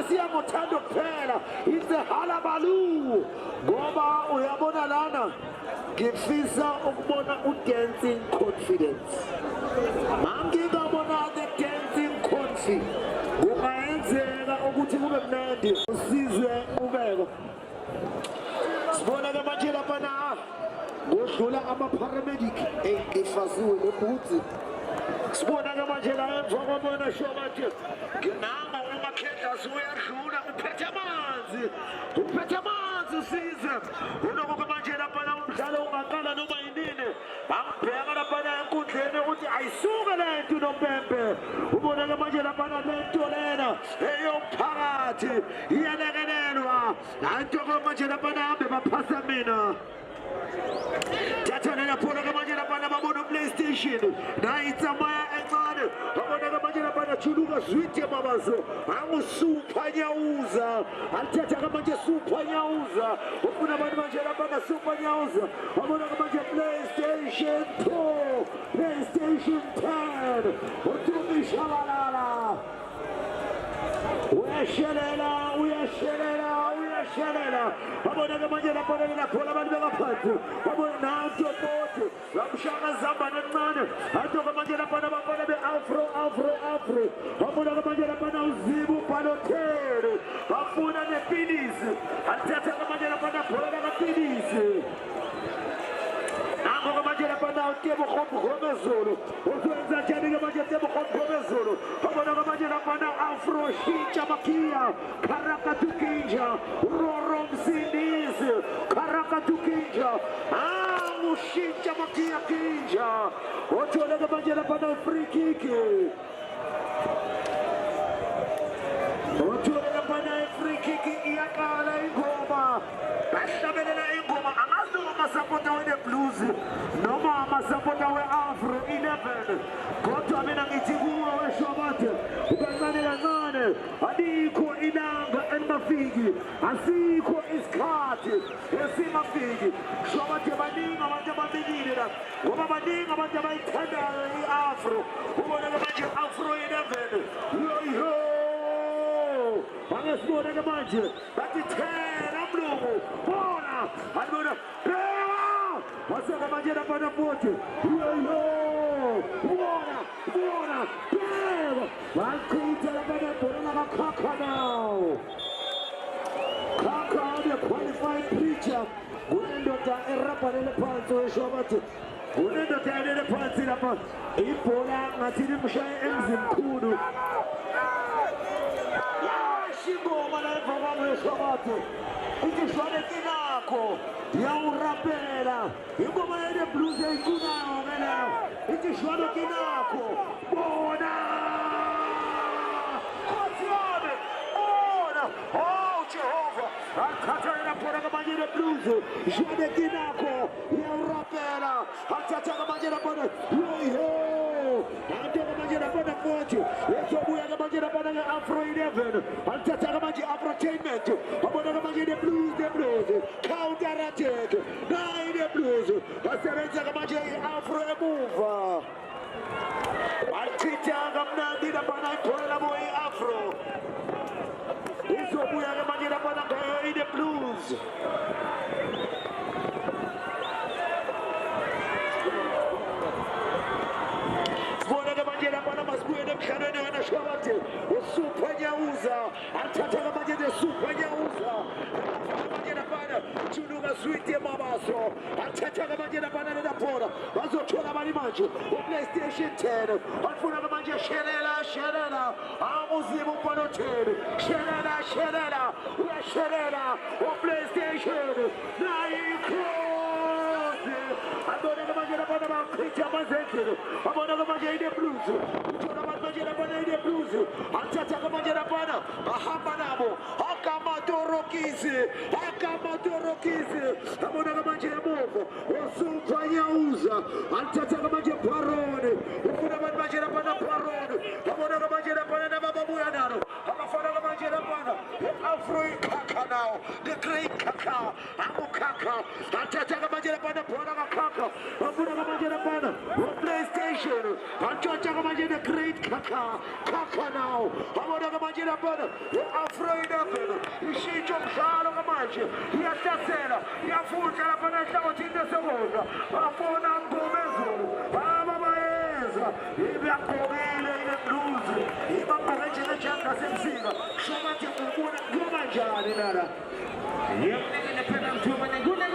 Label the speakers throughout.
Speaker 1: siya ngothando kuphela. It's a halabaloo. Ngoba uyabona lana ngifisa ukubona dancing confidence. Mangingabona the dancing confidence. Kungayenzeka ukuthi kube mnandi usizwe ubeko. Sibona ke manje lapha na kodlula ama-paramedic engifasiwe lebhutsi. Sibona ke manje la emva kwabona sho bathi nginanga umakhendasi uyadlula uphethe amanzi usize. Unoko ke manje lapha na umdlalo ungaqala noma yinini bangibheka lapha na enkundleni ukuthi ayisuke le nto uNompempe. Ubona ke manje lapha na le nto lena eyomphakathi iyalekelelwa. La nto ke manje lapha na hambe baphasa mina. Thathana lapho ke manje lapha babona PlayStation nayi tsamaya encane. Babona ke manje lapha juluka zwithe babazo angusupha nyawuza. Alithatha ke manje supha nyawuza. Ufuna abantu manje lapha ka supha nyawuza. Babona ke manje PlayStation 2, PlayStation 10. Uthumi shabalala. Uyashelela. Babona ke manje lapho abantu bengaphansi. Babona nanto bote. Bamshaka zamba nencane. Anto ke manje lapha abafana be-Afro. Babona ke manje lapha uZibu Balotelli. Bafuna nepilisi. Alithatha ke manje lapha bhola kapilisi. Nango ke manje lapha uTebo Khomezulu. Ukwenza njani ke manje Tebo Khomezulu? Babona ke manje lapha Afro Shintsha Makia. Karakatu Kinja. Roro Msindisi. Karakatu Kinja. Ushintsha Makia Kinja. Othola ke manje lapha free kick. Othola lapha free kick iyaqala ingoma. Bahlabelela ingoma amasapota we Blues noma amasapota we Afro 11. Kodwa mina ngithi kuwe weshobate kancane alikho ilanga elimafiki, asikho isikhathi esimafiki. Shobate baningi abantu ababilile la ngoba baningi abantu abayithandayo i-Afro. Ubona ke manje Afro 11 yo bangesibona ke manje bathi thena mlungu bona alibona waseka manje lapha nafuthi bona bakhitha lapha nabhola kakhakha nawo khakha the qualified preacher kunendoda erabhalele phansi weshobate. Kunendoda elele phansi lapha ibhola ngathi limshaye emzimkhulu. Ingoma la emva kwameshobate ithi shwane kinakho yawurapela. Ingoma yene Blues eyikunayo ngena ithi shwane kinakho bona Khotsiane bona Jehova akhathalela bona kamanye Blues shwane kinakho yawurapela athatha kamanye bona ante kamanye bona futhi ezobuya kamanye bona Afro 11 athatha kamanye Afrotainment. Babona kamanye the Blues counter attack nayi the Blues basebenza kamanje i-Afro emuva bachitha kamnandi lapha ibhola labo i-Afro izobuya kamanye lapha ngayo i-the Blues. Sibona kamanje lapha masibuye emhlabeni wena shobate uSupha Nyawuza athatha kamanje neSupha Nyawuza juluka zwithe mabaso athatha kamanje lapha nebhola bazothola abali manje uPlayStation 10 bafuna kamanje shelela uZibu Balotelli shelela uyashelela uPlayStation nayikho abona kamanje lapha bakhitha amazendlelo abona kamanje ine Blues uthola abantu manje lapha ine Blues athatha kamanje lapha bahamba nabo akamadorokisi abona kamanje emuva uSupha Nyawuza athatha kamanje Barone ufuna abantu manje lapha Barone abona kamanje lapha nababuya nalo abafana kamanje lapha Afro Khakha now the great Khakha Khakha athatha kamanje lapha bona Khakha abona kamanje lapha PlayStation athatha kamanje the great Kaka now. Abona manje lapha. Afraid of it. Ishintsho umdlalo manje. Iyahlasela. Iyafutha lapha enhlabathini esemuva. Bafuna ngomezulu. Babayeza. Ibiyaqhubile ile blues. Ibaqhubile nje ngasemsika. Shomathi ubona kumanjani nala. Yena phela mthuma ngune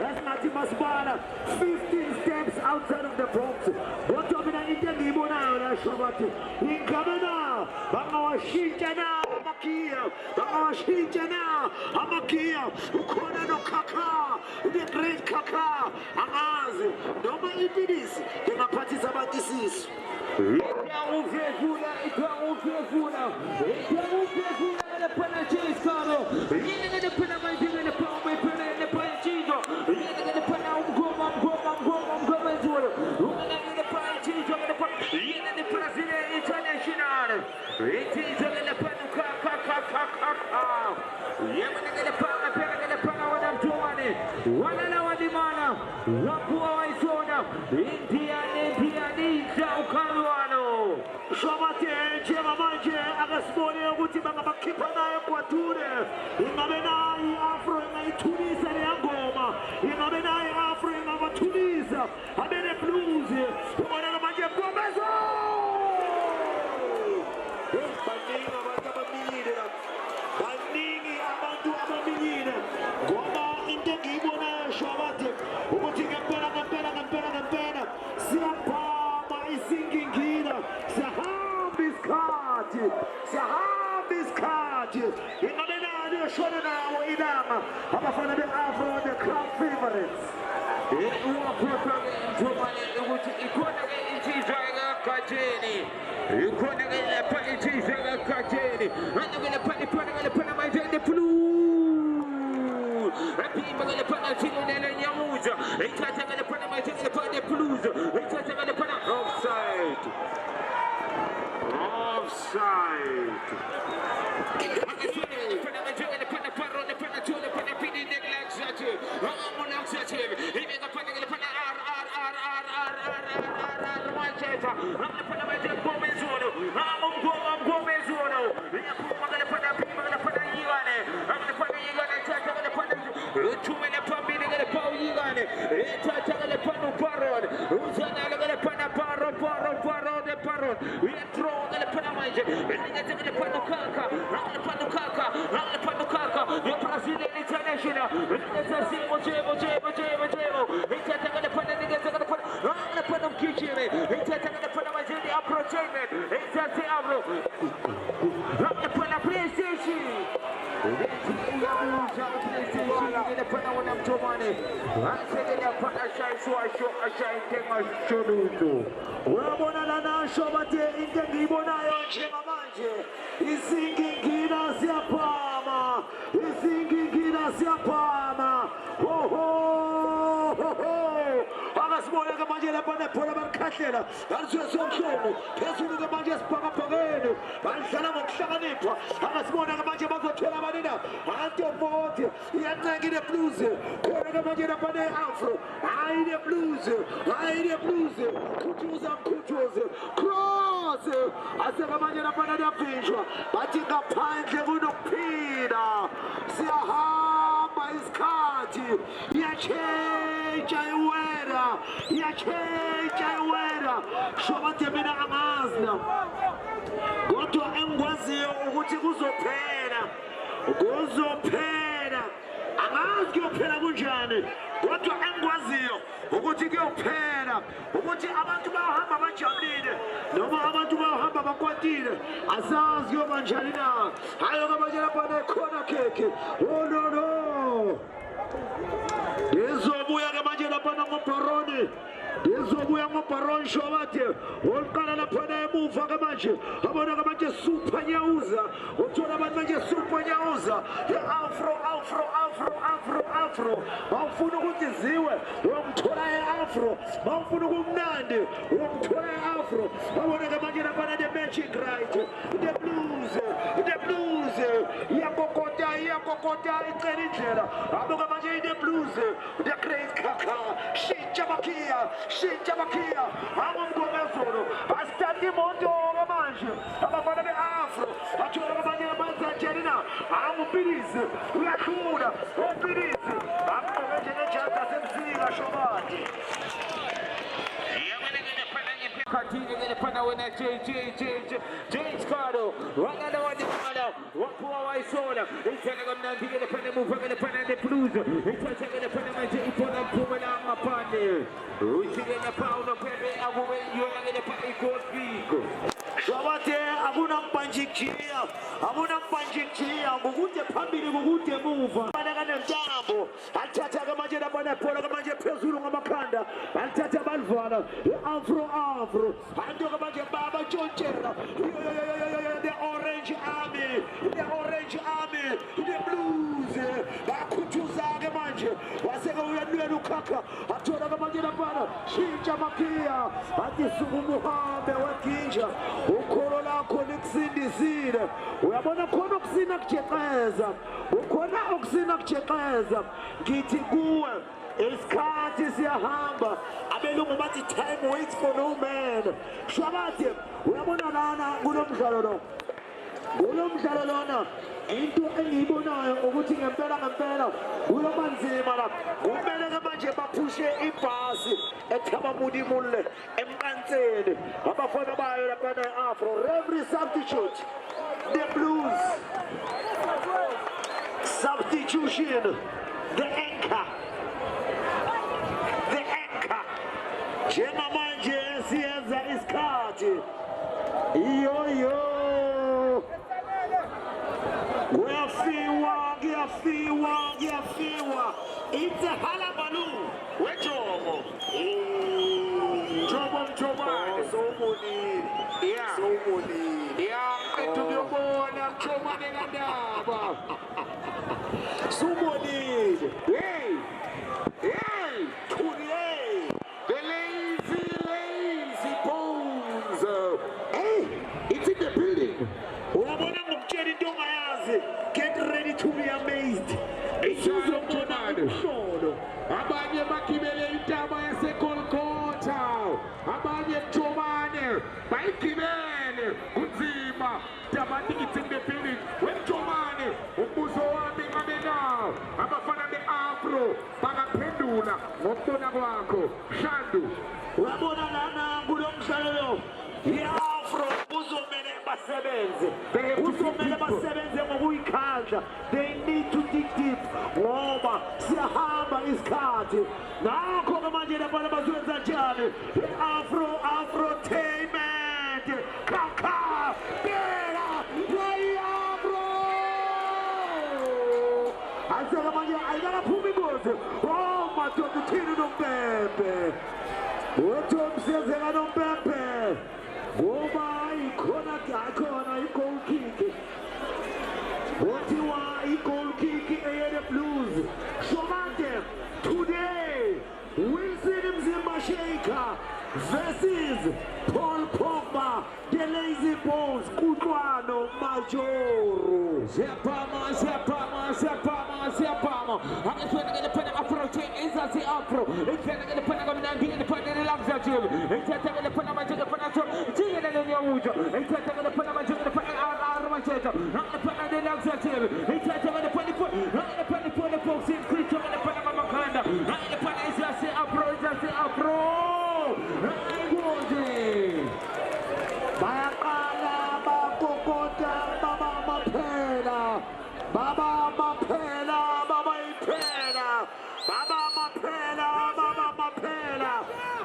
Speaker 1: That's not Masbala, 15 steps outside of the box. What do you mean? In Kamana, Bangawashijana, Amakia, Ukona no Kaka, the great Kaka, Amaz, no more it is, the Mapatis about disease. Go to engikwaziyo ukuthi kuzophela angazi kuyophela kunjani kodwa engikwaziyo ukuthi kuyophela ukuthi abantu bahamba bajabulile noma abantu bahamba bakwatile asazi kuyoba njani na hayi ngamanje lapha nekhona keke oh no ngizobuya ke manje lapha ngoBaroni ngizobuya ngoBaroni Shobate olqala lapha emuva ke manje abona ke manje Super Nyauza uthola abantu manje Super Nyauza afro bawufuna ukuthi ziwe uyamthola eafro bawufuna ukumnandi uyamthola eafro babona ke manje lapha the magic right the blues iyakokota icela indlela abuka manje the blues the great kaka shintsha bakia angomgomezolo asithatha imoto manje abafana beafro athola abanye abazatshela na angupilisi uyahlula upilisi amqoke njengejazi semzika Shobati continue to find out when that James Cardo. Right now, what for our soda? It's taking them down to get a penny move, going to put in the blues. It's taking the penny magic for them, pulling out my partner. Who's getting a pound of pepper? I will wait you and the penny court fee. Shobate, abuna mpanjikia, mugute pambili mugute move. Banagana jambo, altata manje bana pora manje pezulu ngamakanda, altata balvana, afro, ando manje baba chonchera, the orange army, the blues, bakutuza manje, waseka uyanua lukaka, atora manje bana, shinja makia, ati sugumuhambe wakinja. Ukolo lakho likusindisile uyabona khona okusina kujeqeza ukhona okusina kujeqeza ngithi kuwe isikhathi siyahamba abelungu bathi time waits for no man Shobati uyabona lana kulomdlalo lona into engiyibonayo ukuthi ngempela uyoba nzima la kumele ke manje baphushe ibhasi ethaba mudimulle emqanseni abafana bayo lapha eafro every substitute the blues substitution the anchor njengamanje siyenza isikhathi iyo kuyafiwa it's a halabalu wejomo Mchomane somunini mqethu kuyobona Mchomane kandaba sumonile hey the lazy bones hey it's in the building uyabona ngokutshela into ongayazi get ready to be amazed Mchomane abanye bagibele intaba yaseGolgotha abanye Mchomane bayigibele kunzima dabati it's in the building Mchomane umbuzo wami ngabena abafana beafro bangaphendula ngokubona kwakho Shandu uyabona lana kulomdlalo iafro uzomele basebenze ngokuyikhandla they need to dig deep ngoba siyahamba isikhathi nakho ke manje lapha bazoyenza njani afrotainment kaka bela iafro aseka manje ayikaphuma ingozi madoda uthini nompempe uthomsiyenzeka nompempe ngoba ikhona i-goal kick kuthiwa i-goal kick eyele blues Shobate today Wilson Mzimba Shaker versus Paul Pogba the lazy bones Kutlwano Majoro Siapama angeswena ngene phana approach izazi afro ikena ngene phana kamnandi ngene phana relaxa jile ikhetha ngene phana manje phana so jile nonyawujo ikhetha ngene phana manje phana armacheta ngene phana relaxa jile ikhetha ngene phana boxing creature ngene phana mamakanda ngene phana izazi afro aygoje bayaqala bakokota Baba maphela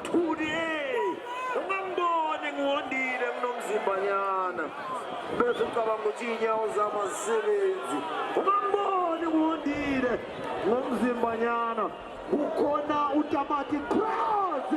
Speaker 1: today ungangibone ngiwondile mnomzimbanyana bese ucabanga ukuthi inyawo zami azisebenzi ungangibone ngiwondile ngomzimbanyana ukhona utamati cross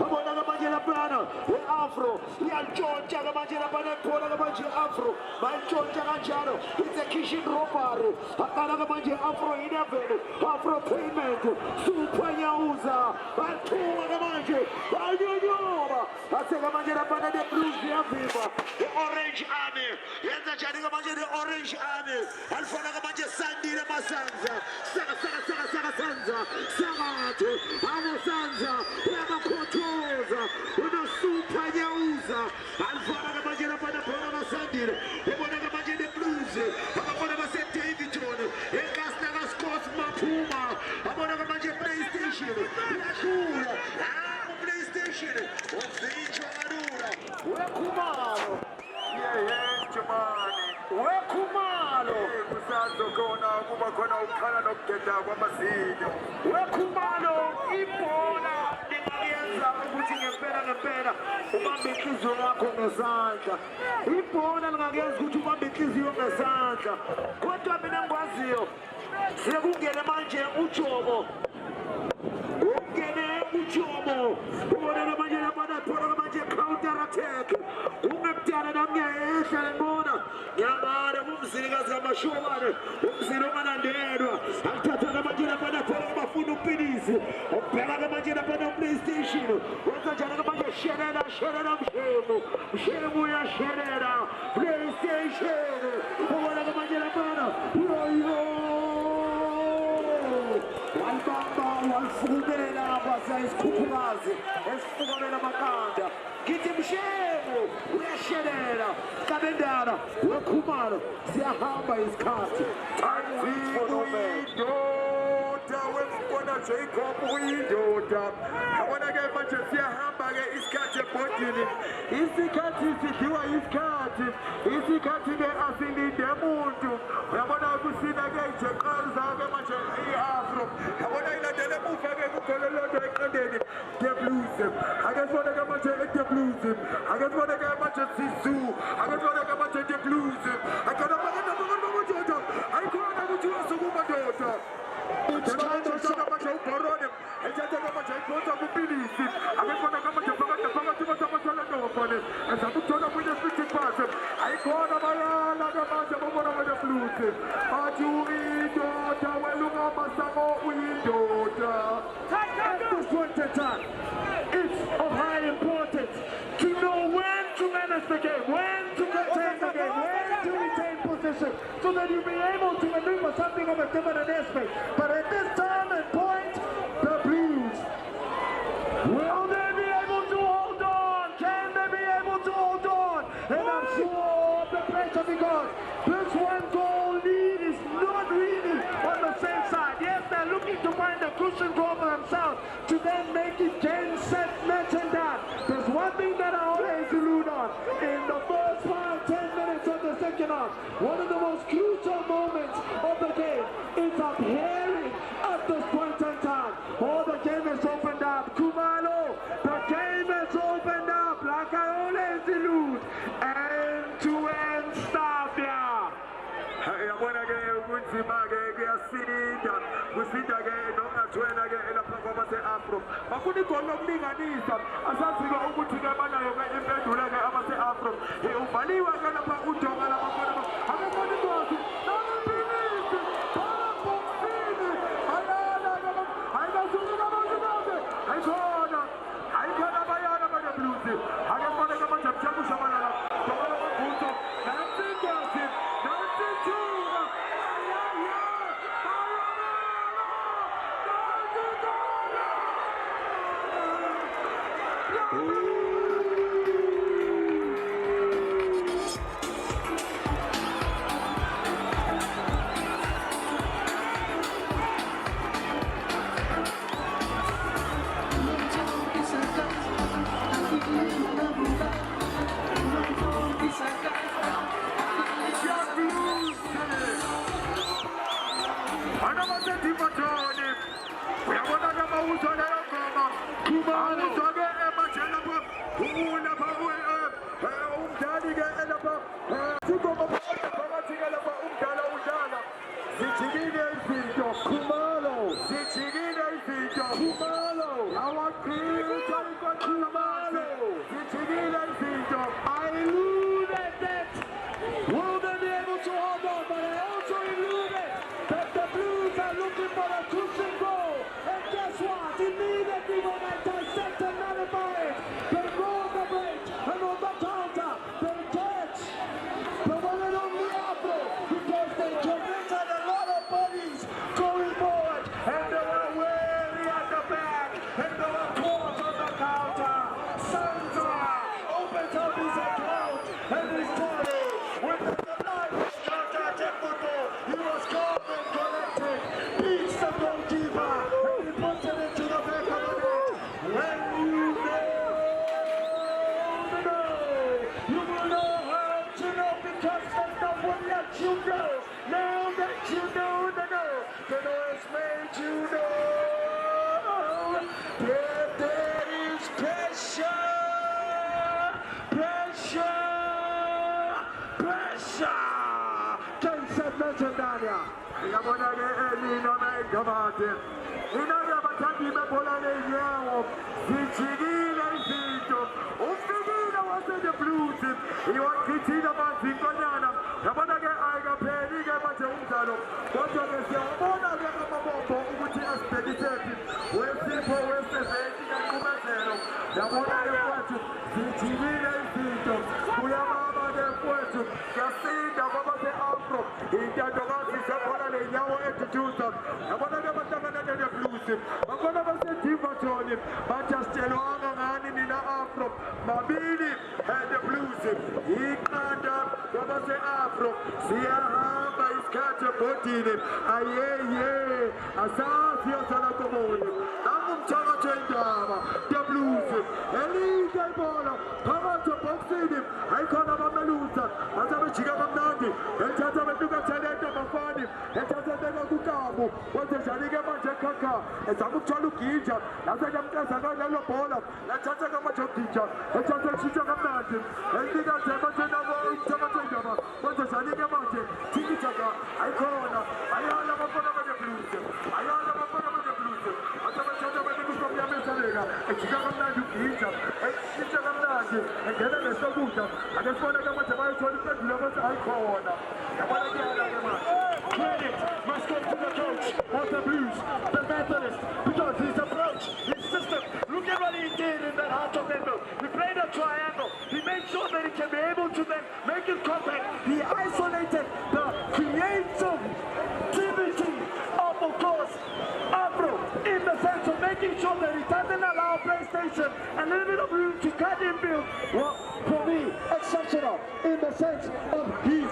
Speaker 1: abona ngamanje laphana e-afro iyalitshontsha ngamanje laphana ekhona ngamanje afro bayitshontsha kanjalo it's a kitchen robbery aqala ngamanje afro 11 afro payment super nyauza bathuka ngamanje bayonyoba ase ngamanje laphana the blues yavimba the orange army yenza njani ngamanje the orange army alifana ngamanje sandile masanza saka sanza Sagato, Amasanza, Yamakotoza, with a super Yauza, and Fanagabajana Panapona Sandil, Emonagabajana Blues, Amonagabase David John, Egasnagas Cosma Puma, Amonagabajana PlayStation, Yakura, PlayStation, Oficho Arura, Wekumalo, Jamani, Wekumalo, Musazo Kona, Kumakona, Ukana, Nokenda, Wamazinho. Wekumalo ibhola lingayenza ukuthi ngempela ubambe inhliziyo yakho ngesandla ibhola lingayenza ukuthi ubambe inhliziyo ngesandla kodwa mina ngikwaziyo sekungene manje uJobo ubona ngamanye labana phora ngamanje counter attack ungekudala namngiyehla ngibona ngiyangale umzilikazi kamashobane umzilo ongalandelwa akuthatha ngamanje labana phora abafuna upilisi ubheka ngamanje labana PlayStation wenza njalo ngamanje shelela mshemu uyashelela PlayStation ubona ngamanje labana walifumela abasa isikhukhukazi esifukamela amaqanda ngithi mshemu uyashelela kabendana wekhumalo siyahamba isikhathi uyindoda wemfona Jacob uyindoda yabona-ke manje siyahamba-ke isikhathi ebhodini isikhathi sidliwa isikhathi-ke asilinde muntu uyabona kusina-ke ijeqaza-ke manje i-afro yabona ilandele emuva-ke kugololonto eqendeni the blues ake sibone-ke manje the blues ake sibone-ke manje Sisu ake sibone-ke manje the blues akhona madoda ayikhona ukuthi wasukumadoda utshaka manje ubhorone ethatha manje ayibonza kupilisi ake sibone-ke manje phakathi masamathalanofane ezama ukuthola kwenye speech pass ayikhona bayala-ke manje babona the blues athi uyindoda welungamasango uyindoda. At this point in time, it's of high importance to know when to manage the game, when to contain the game, when to retain position, so that you'll be able to maneuver something of a different aspect. But at this time and point, the Blues, will they be able to hold on? Can they be able to hold on? And I'm sure the pressure, because this one goal lead is not really on the same side. Yes, they're looking to find a cushion goal for themselves to then make it game, set, match and that. There's one thing that I always allude on. In the first 5-10 minutes of the second half, one of the most crucial moments of the game is appearing at this point in time. Oh, the game is opened up. Kumalo, the game is opened up. Like I always allude. End-to-end stuff, yeah. Yabona-ke kunzima-ke kuyasinda-ke nongatshwena-ke elapha kwabase-afro bafuna igoli lokulinganisa asazi-ke ukuthi-ke banayo-ke impendulo-ke abase-afro uvaliwe-ke lapha udonga labafona akekona ingozi namapilisi balabhomsini ayala-ke ayikasuki kabanzinake ayikhona bayana bane-blues akefona-ke manje mjakushabalala dobala mavuto nansingazi nansintuka uzona ngoma Khumalo zonke emajela lapha ulapha umdali ke lapha sigoma phakathi ke lapha umdala udlala sijikile izinto Khumalo sijikile izinto Khumalo awaqhitha Khumalo sijikile izinto I alluded that will they be able to hold on, but I also alluded that the Blues are looking for a crucial goal. And guess what? Immediately when I dissect and nullify it, they roll the break, and on the counter, they catch the one and only Afro, because they committed a lot of bodies going forward, and they were wary at the back, and they were caught on the counter. Santa opens up his account, and he's calling with the knife counter-attack football. He was calm and collected, beats the goalkeeper, and he puts it into the back of the net. When you know, you will know how to know, because the know will let you know. Now that you know the know has made you know that there is pressure. Tanzania yabona ke elino megabade inabe abathandi bebhola lenyawo zijikile izinto ufikile wase-the Blues iwagithile amazinkonyana yabona ke ayikapheli ke manje umdlalo kodwa ke siyabona ke amabombo ukuthi asibhekisephi wesipho weseventi kanqumezelo yabona ke kwethu zijikile izinto kuyababa ke kwethu yasinda ngoba se-afro intandokazi sebhola lenyawo eduduza yabona ke bahlangana ne-the Blues bakhona basedivaton bajasitshelwanga ngani nina afro babili the Blues iqanda kwabase-afro siyahamba isikhathi ebhodini ayeye asazi yosala komoya nangumthakathi wendaba the Blues elike ibhola phakathi ebhokisini ayikhona abamelusa basebejika kamnandi ethatha betukathelete abafani ethatha beka kukabu wenze njani-ke manje ekhakha ezama ukuthola ugija lasenyamkeza kalelo bhola ethatha kamanje ugija ethatha eshintsha kamnandi elikaze manje nabo umthakathi wendaba wenze njani-ke manje thikithaga ayikhona ayala abafana be-the Blues ayala abafana be-the Blues asebethatha betukusokuyamesalela ejika kamnandi ugija eshintsha kamnandi engena nesokudla akesibona kamanje bayithola impendulo bese ayikhona yabona kuyala-ke manje credit must go to the coach of the Blues, the Methodist, because his approach, his system, look at what he did in that half of middle. He played a triangle. He made sure that he can be able to then make it compact. He isolated the creativity of course, Afro, in the sense of making sure that he doesn't allow PlayStation a little bit of room to cut in field. Well, for me, exceptional in the sense of his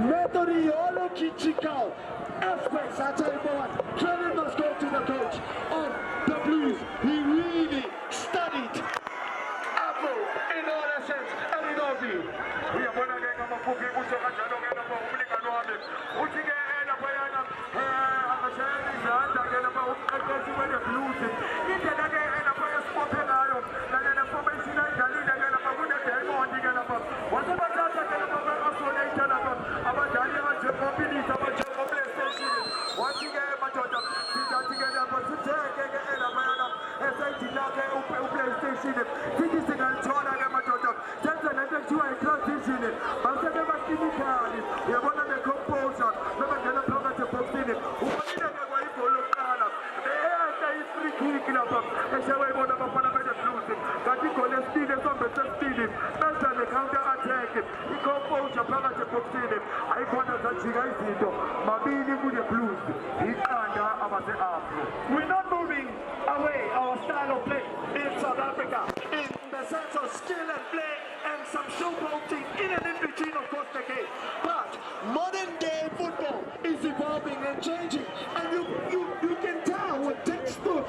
Speaker 1: methodological aspects. I tell you what, credit must go to the coach of the Blues. He really studied Afro in all essence and in all view. We are going to get a full people to catch a look at the public and all this. What you get in a way, I'm a sharing that I get about the Blues. You get again in a way of spoken iron, and then a formation I can lead again about what they're going to get about. Whatever that I get about us when they tell about Daniel and Jacobi, about Jacob PlayStation. Once you get my daughter, you got to get up to take again a man as I did not get PlayStation. This is an Antoine and my daughter. That's another two I can't vision it. But I never see me carry. You want to make a composer, never get a program to post in it. Who want to get away for look at us? There is three kicking up. And so I want to have a better losing. That you call a stealing from the stealing. That's the counter attack. He composed a program to post in it. I want to touch you guys. Mabini with the Blues. He's under about the Afro. We're not moving away our style of play in South Africa. In the sense of skill and play and some showboating in and in between, of course, the game. But modern day football is evolving and changing, and you can tell with textbook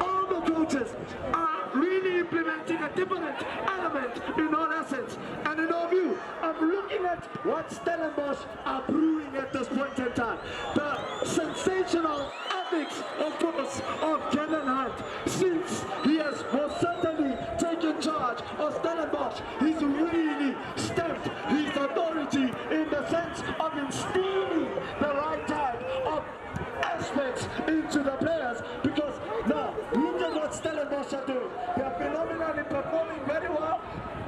Speaker 1: all the coaches are really implementing a different element in all essence. And in our view, I'm looking at what Stellenbosch are brewing at this point in time. The sensational
Speaker 2: tactics, of course, of Kellen Hunt. Since he has most certainly taken charge of Stellenbosch, he's really stepped his authority in the sense of instilling the right type of aspects into the players, because now look at what Stellenbosch are doing. They are phenomenally performing very well,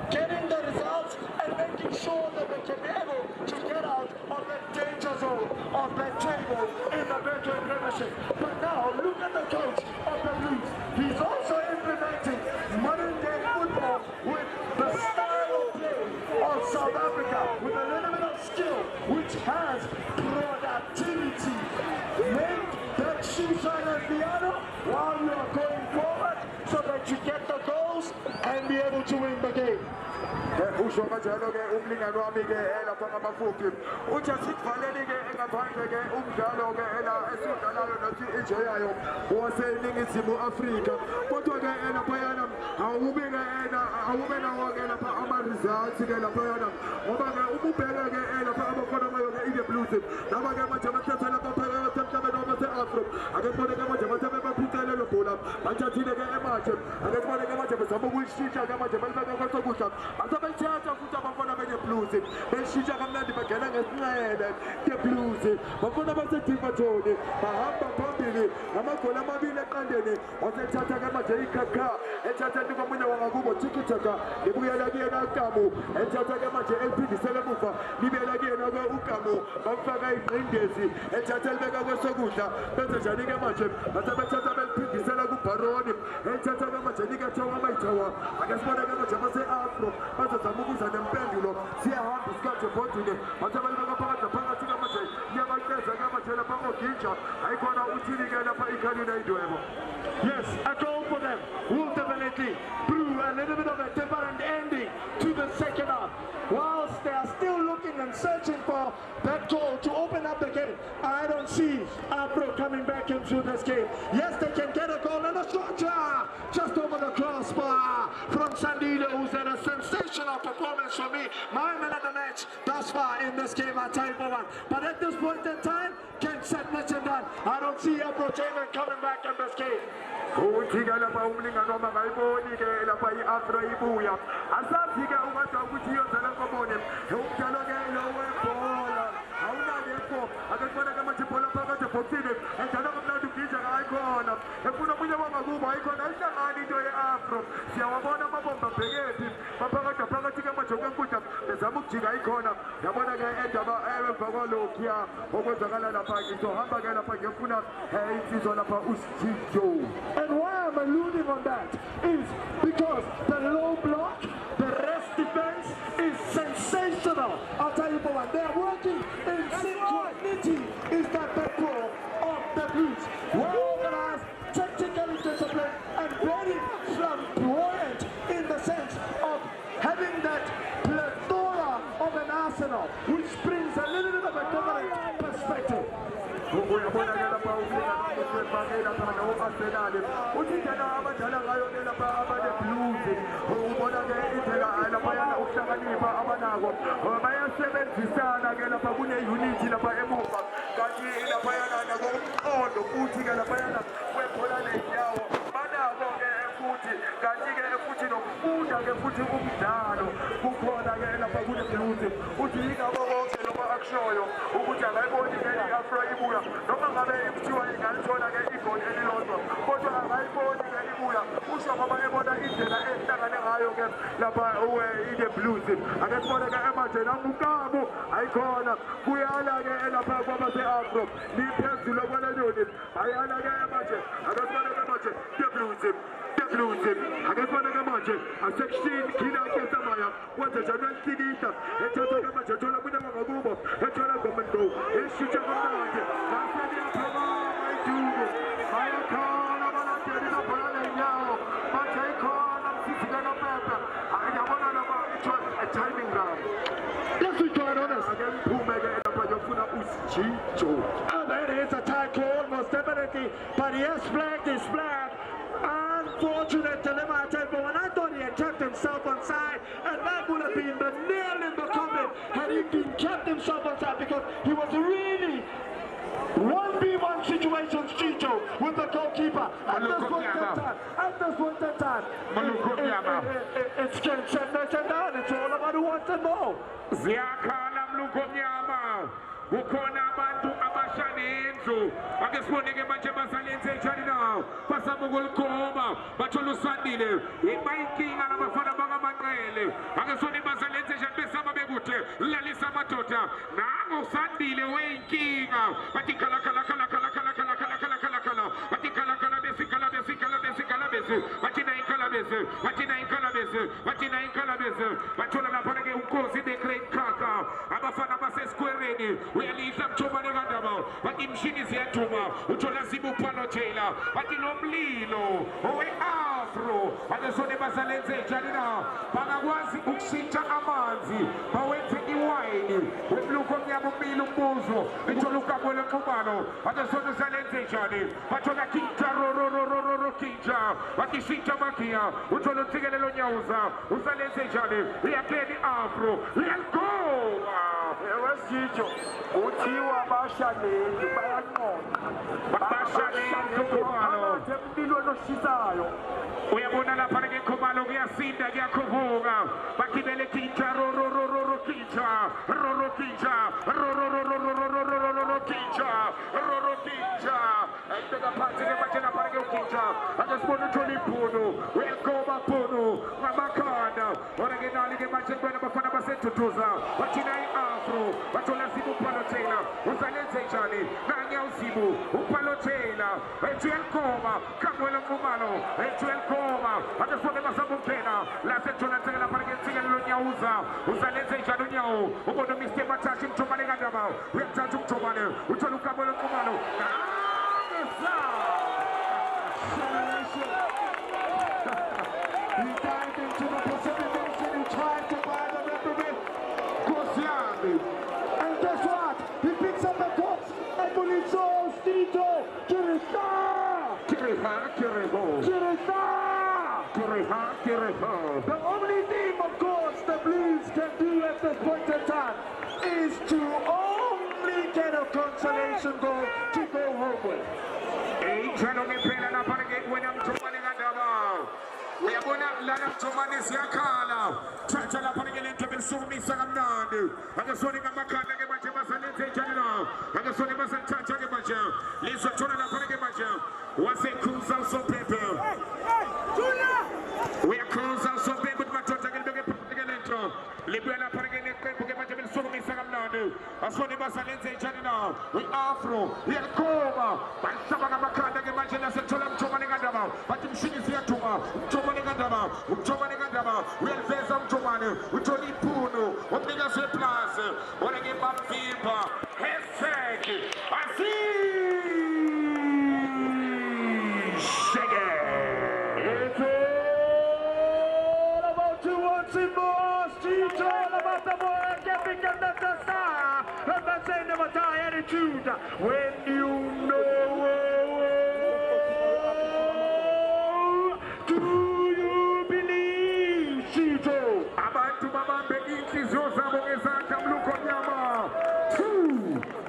Speaker 2: getting the results and making sure that they can be able to get out of that danger zone of that table in the Betway Premiership. But now look at the coach of the Blues. He's also implementing modern day football with the style of play of South Africa, with a little bit of skill, which has productivity. Make that shoe shine and piano while you are going forward, so that you get the goals and be able to win the game.
Speaker 1: usho kanjalo-ke umlingani wami-ke lapha ngamafuki uthi asikuvaleli-ke engaphandle-ke umdlalo-ke esiwudlalayo nathi ijeyayo waseningizimu Afrika, kodwa-ke laphayana awubi-ke awube nawo-ke lapha ama-results-ke laphayana, ngoba-ke uma ubheke-ke lapha abafana bayo-ke i-The Blues laba-ke manje abathatha lapha phakathi emhlabeni wabase-Afro, ake sibone-ke manje bathe bebaphucele lo bhola bathathile-ke emanje, ake sibone-ke manje bezama ukuyishintsha-ke manje balibeka kwesokudla basebethetha futhi abafana be-The Blues beshintsha kamnandi bagena ngesinqele The Blues bafana basedimbathoni bahamba phambili ngamagoli amabili eqandeni, wasethatha-ke manje ikhakha ethatha komunye wangakubo tikitaka libuyela kuyena uGamu, ethatha-ke manje eliphindisele emuva libuyela kuyena-ke uGamu, bamfaka ingqindezi ethatha libeka kwesokudla benze njani-ke manje basebethatha beliphindisela kuBaroni, ethatha-ke manje nikethawa amayithawa, ake sibone-ke manje base-Afro bazozama ukuza nempendulo siyahamba isikhathi ebhodini bathe balibeka phakathi manje iyabaqeza-ke manje lapha oginja ayikhona uthini-ke lapha ikhalina idwebo.
Speaker 2: Yes, a goal for them will definitely brew a little bit of a different ending to the second half. Whilst they are still looking and searching for that goal to open up the game, I don't see Afro coming back into this game. Yes, they can get a goal and a shot just over the crossbar from Sandile, who's had a sensational performance for me. My man of the match thus far in this game at time for one. But at this point in time, can't set much and done. I don't see Afro Taylor coming back in this game.
Speaker 1: Uthi-ke lapha umlingani wami akayiboni-ke lapha i-Afro ibuya, asazi-ke ukade ukuthi iyozela nkobone umdlalo-ke lo webhola awunalekho, ake sibone-ke manje ibhola phakathi ebhokisini edlala kamnandi uginja ayikhona efuna omunye wangakubo ayikhona ayihlangani into ye-Afro, siyawabona amabomba abhekephi baphakathi-ke manje kwenkundla bezama ukujika ayikhona, yabona-ke endaba emva kwalokhuya okwenzakala lapha ngizohamba-ke lapha ngiyofuna insizwa lapha uStijo.
Speaker 2: And why I'm alluding on that is because the low block, the rest defense is sensational. I'll tell you for one, they're working in synchronity. Is that the core of the Blues? Well organized, tactically disciplined, and very flamboyant in the sense of having that plethora of an arsenal, which brings a little bit of a different perspective.
Speaker 1: Uyabona-ke lapha umlingani lapha no-Arsenal uthi indlela abadlala ngayo-ke lapha aba-The Blues, ubona-ke indlela laphayana ukuhlakanipha abanako bayasebenzisana-ke lapha kune-unity lapha emuva, kanti laphayana nako umqondo futhi-ke laphayana kwebhola ley'nyawo banako-ke futhi, kanti-ke futhi nokufunda-ke futhi umdlalo kukhona-ke lapha kule Blues. Uthi yingakho konke lokho akushoyo ukuthi angayiboni-ke i-Afro ibuya, noma ngabe kuthiwa ingalithola-ke igoli elilodwa, kodwa angayiboni-ke ibuya usho ngoba ebona indlela ehlangane ngayo-ke lapha i-The Blues. Ake sibone-ke manje nanguKamu ayikhona kuyala-ke lapha kwabase-Afro liphezulu kwaleloni ayala-ke manje, ake sibone-ke manje The Blues, ake sibone-ke manje asekusini khila kesamaya wenze njalo elikilita ethatha-ke manje ethola omunye wangakubo ethola ngomendo eshintsha kamnandi naseliyaphakama iduku bayakhala abalandeli labhola ley'nyawo manje ayikhona msisi-ke nopepe yabona lapha a timing run.
Speaker 2: Let's be quite honest.
Speaker 1: Ake mphume-ke lapha yofuna uStijo.
Speaker 2: That is a tackle, almost definitely, but he has flagged his flag. Unfortunate dilemma, but when I thought he had kept himself on side, and that would have been the nail in the coffin had he been kept himself on side, because he was really 1v1 situation, Chicho. At this point in time, it's getting and down. It's all about who wants to know.
Speaker 3: Ziyakhala mlukomnyama ukhona abantu abashanenzu akesifoneke manje basalenze njani nawo basamukuligoma bathola usandile ibayinkinga labafana bakamanqele akesone basalenze njani besaba bekude lalisa amadoda nango usandile weyinkinga bathi khala khala khala khala khala khala khala khala khala khala bathi khala khala besikhala besikhala besikhala bese bathi na inkhala bese bathi na inkhala bese bathi na inkhala bese bathola lapha ke unkosi the great kaka abafana baseskwereni uyalisa mthuma nekandaba bathi imshini ziyathuma uthola sibuphalo jela bathi nomlilo owe-afro akesone basalenze njani na bangakwazi ukushintsha amanzi bawenze iwayini wemluko omnyama umbili umbuzo ithola ukabo lenxubano akesone usalenze njani bathola kinja rorororororo kinja bathi shintsha magiya uthola utsikelelo nyawuza usalenze njani uyakeni afro uyaligoba
Speaker 2: Wesitsho kuthiwa bashanenzi bayanqoba
Speaker 3: bashanenzi khumalo
Speaker 2: empilweni oshisayo
Speaker 3: uyabona lapha ke khumalo kuyasinda kuyakhubuka bakhibele kinja rororororo kinja roro kinja rororororo kinja roro kinja ayibeka phansi ke manje lapha ke ukinja akesibona uthola ibhunu uyagoba bhunu ngamakhanda originali ke manje kubona bafana basethutuza bathina i-afro bathola sibu uphalotela usalenze njani nanya usibu uphalotela ethu yalikoba kamwela nqumalo ethu yalikoba akesibone basabukela lasethola nsekela phana ke ntsikelelo nyawuza usalenze njani unyawo ubona Mr. Matashi mthomane kandaba uyamthatha umthomane uthola ukamwela nqumalo
Speaker 2: He dived into the precipitation and tried to buy the reprobate Kosiami. And guess what? He picks up the torch and Bonito Stito Kirisa!
Speaker 3: Kiriha, Kiriho,
Speaker 2: Kirisa!
Speaker 3: Kiriha, Kiriho.
Speaker 2: The only thing, of course, the Blues can do at this point in time is to only get a consolation goal to go home with.
Speaker 3: uyabona lana mthomane siyakhala thatha lapha ke lento belisukumisa kamnandi akesone ngamakhanda ke manje basalenze njani la akesone basanthatha ke manje lizothola lapha ke manje wasekhuza usopepe uyakhuza usopepe madoda ke libeke phakathi ke lento libuya lapha ke neqembu ke manje belisukumisa kamnandi asone basalenze njani la i-afro iyakhoba basaba ngamakhanda ke manje lasethola mthomane kandaba bathi mshini siyathuma umthomane kandaba uyaliveza umthomane uthola ibhunu omnika seplaza onake bamvimba hashtag asisheke.
Speaker 2: It's all about you wanting more. It's all about the boy getting the star. And that's saying never die attitude. When you know, do you believe, Chito?
Speaker 3: Abantu babambe inhliziyo zabo ngezandla mlukomnyama.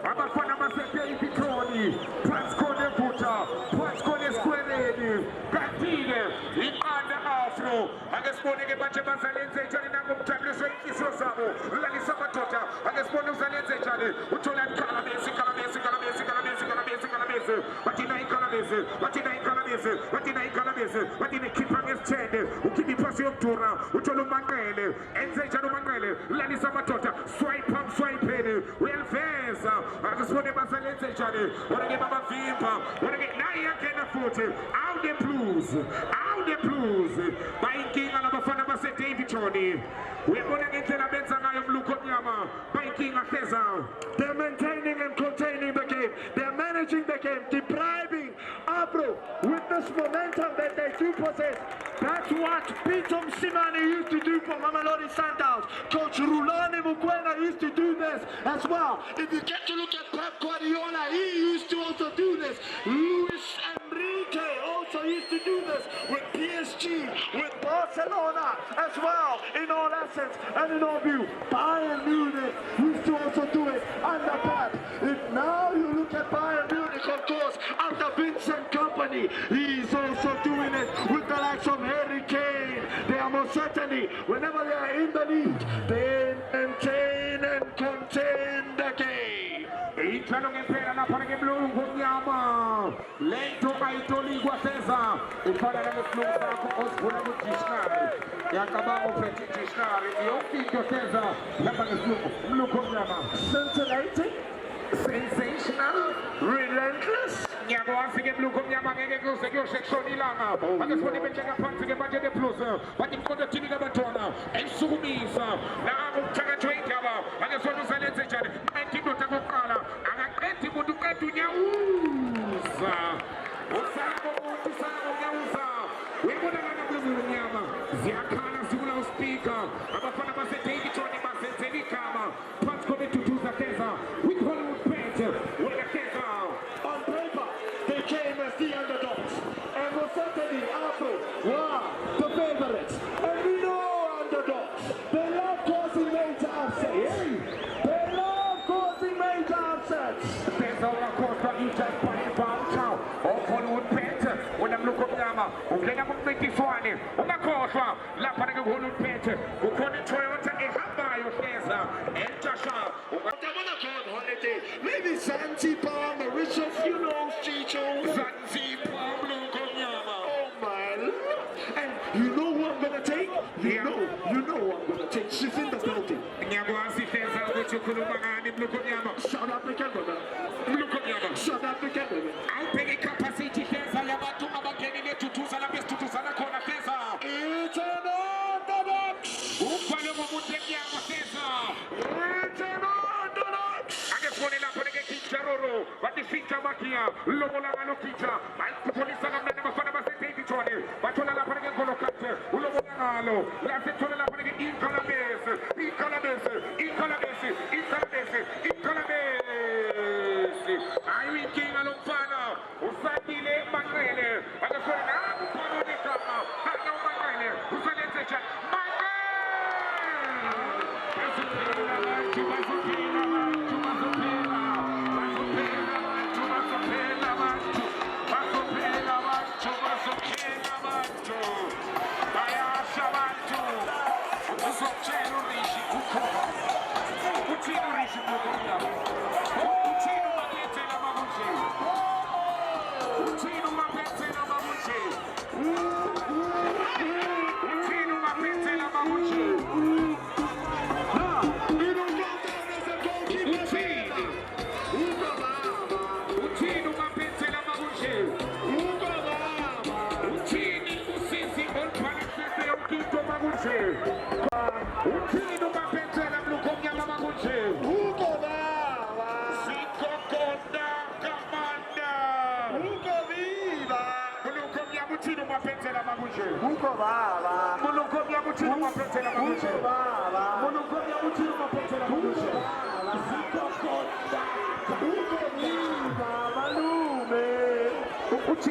Speaker 3: Abafana basephe ipitroni Transcode Vuta Transcode Squareni Katile iqanda afro akesibone ke manje basalenze njani nangomthabiso inhliziyo zabo lalisa amadoda akesibone usalenze njani uthola ikhalabesi kalabesi kalabesi kalabesi kalabesi kalabesi bathina ikhalabesi bathina ikhalabesi bathina ikhalabesi bathina khipha ngesithende ukhipha ipasi yokudura uthola umanqele enze njani umanqele lalisa amadoda swipe up swipeni uyaliveza akesibone basalenze njani onake babavimba onake naye yakena futhi out the blues bayinkinga labafana base-Davidson uyabona ngendlela benza ngayo mluko omnyama bayinkinga hleza.
Speaker 2: They're maintaining and containing the game. They're managing the game, depriving Abro with this momentum that they do possess. That's what Peter Simani used to do for Mamelodi Sundowns. Coach Rulani Mukwena used to do this as well. If you get to look at Pep Guardiola, he used to also do this. Luis Enrique also used to do this with PSG, with Barcelona as well, in all essence and in all view. Bayern Munich used to also do it under Pep. If now you look at Bayern Munich, of course, under Vincent Kompany, company. He's also doing it with the likes of Harry Kane. They are most certainly, whenever they are in the lead, they maintain and contain the game.
Speaker 3: Iniziano che impera la palla che blu Gugliama lento Aitoli Guatesa e palla dello Slunga con Osbuna Gutisnari e acabamos per Gutisnari e Oki Guatesa la palla blu Gugliama
Speaker 2: Scintillating, sensational, relentless.
Speaker 3: Niago anzi che blu Gugliama che conseguiu sezioni lama ma che suoni invece che panzi che mangia de plus ma che incontra tini che batona e subisa la amucciaga cioitava ma che suoni salezze già e ti nota con kala anaketi muduketu nyauza usana nyauza wibona na blu nyama ziakana sibula uspika abafana basetegi choni basenzeli kama pants come tutuza keza with Hollywood paint wega keza
Speaker 2: On paper, they came as the underdogs, and most certainly Afro were the favorites. And we know underdogs, they love causing major upsets. They love causing major upsets.
Speaker 3: Pesa una costa ita pani paucha o Hollywood paint una mluko nyama ungena mumeki swani una kosa la pani Hollywood paint ukoni Toyota e habayo keza entasha
Speaker 2: Maybe Zanzibar, Mauritius, you know, Chicho.
Speaker 3: Zanzibar mluko nyama.
Speaker 2: Oh my Lord. And you know who I'm gonna take? You know who I'm gonna take. She's in the building.
Speaker 3: Nyama asifeza uchukulumangani mluko nyama.
Speaker 2: South African women.
Speaker 3: Mluko nyama.
Speaker 2: South African women.
Speaker 3: Aupege capacity keza ya watu abageni le tutuza la best tutuza la kona keza.
Speaker 2: It's an orthodox.
Speaker 3: Upale mumute nyama keza.
Speaker 2: It's an orthodox.
Speaker 3: Agefone la pone che Roro, Batisita Makia, Lobolano Kita, Polisa la mafana basete di Tony, Batola la pone collocate, Ulobolano, la settore la pone in Calabese, in Calabese, in Calabese, in Calabese, in Calabese. Ai King Alofana, Usatile Magrele, Agefone na Pano de Cama, Hano Magrele, Usalete Chat,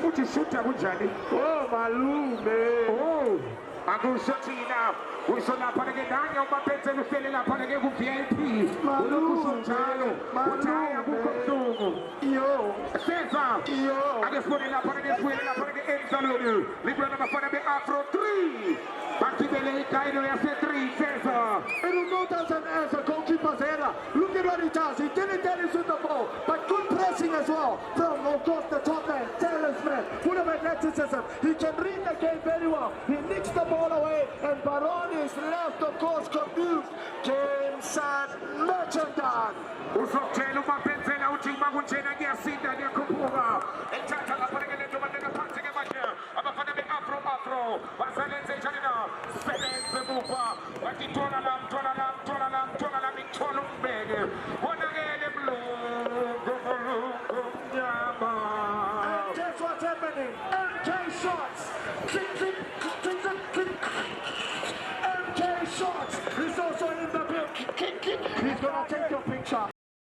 Speaker 3: Utishuta kunjani?
Speaker 2: Oh, malume.
Speaker 3: Oh, akushotina. Usona panege danya umapete lusele la panege ku VIP. Ulokushotalo. Utaya kukonsumu.
Speaker 2: Yo.
Speaker 3: Cesar.
Speaker 2: Yo.
Speaker 3: Agespone la panege suele la panege Enzalone. Libra na mafana be Afro 3. Partibele Cairo ya 3 Cesar.
Speaker 2: And who knows as a goalkeeper's error. Look at what he does. He didn't get it with the ball, but good pressing as well from, of course, the top man, Taylor Smith. Full of athleticism. He can read the game very well. He nicks the ball away, and Baron is left, of course, confused. Game, sad, merchandise.
Speaker 3: Usokchelo mapenzela uchima kunjena ngiyasinda ngiyakhuphula. Ethatha lapha ngeleto bandeka phansi ngemashe. Abafana be Afro basalenze janina. Sebenze bupa. Batithola la mithola umbeke. Bonakele
Speaker 2: And guess what's happening? MK shots.